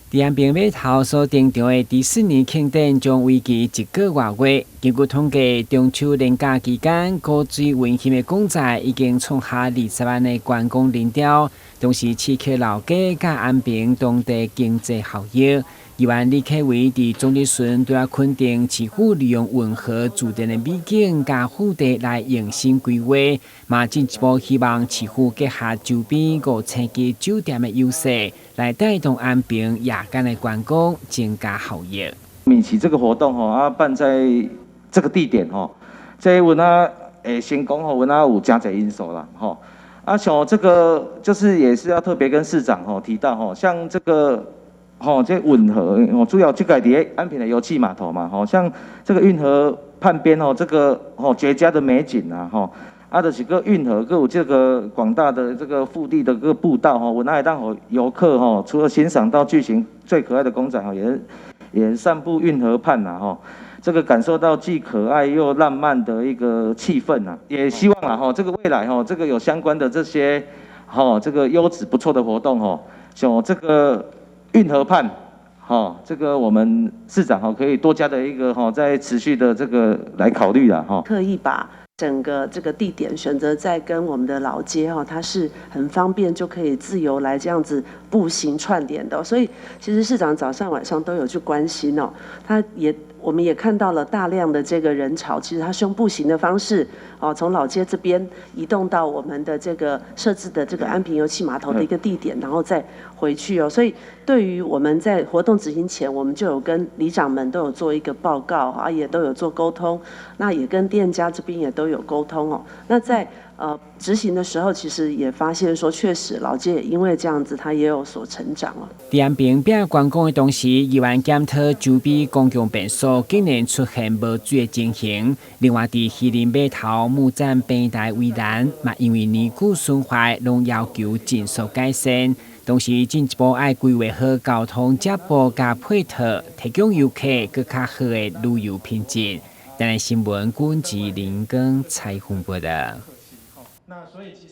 伫安平码头所定定的迪士尼庆典将为期1个月。根据统计，中秋连假期间，高水温馨的公仔已经创下20万的观光人潮，同时刺激老街甲安平当地经济效益。议员李克伟伫总理顺对肯定市府利用运河注定的美景甲腹地来用心规划，嘛进一步希望市府结合周边5星级酒店的优势，来带动安平夜间的观光，增加效益。米奇这个活动办在这个地点这我呢先讲我呢有加侪因素啦像这个就是也是要特别跟市长提到像这个。这运河主要这个在安平的油气码头嘛像这个运河畔边这个绝佳的美景啊就是个运河，各有这个广大的这个腹地的个步道我那也让游客除了欣赏到巨型最可爱的公仔也散步运河畔这个感受到既可爱又浪漫的一个气氛也希望这个未来这个有相关的这些这个优质不错的活动像这个。运河畔，这个我们市长可以多加的一个在持续的这个来考虑啦刻意把整个这个地点选择在跟我们的老街它是很方便就可以自由来这样子步行串联的，所以其实市长早上晚上都有去关心我们也看到了大量的这个人潮，其实他是用步行的方式从老街这边移动到我们的这个设置的这个安平油气码头的一个地点，然后再回去所以对于我们在活动执行前，我们就有跟里长们都有做一个报告也都有做沟通，那也跟店家这边也都有沟通那在执行的时候，其实也发现说，确实老街也因为这样子，它也有所成长在安平变观光的同时，议员检讨周边公共便所竟然出现无水的情形。另外，在西林码头木栈平台围栏，嘛因为年久损坏，拢要求尽速改善。同时，进一步要规划好交通接驳加配套，提供游客更较好的旅游品质。台湾新闻，阮志林跟采访报道。那所以。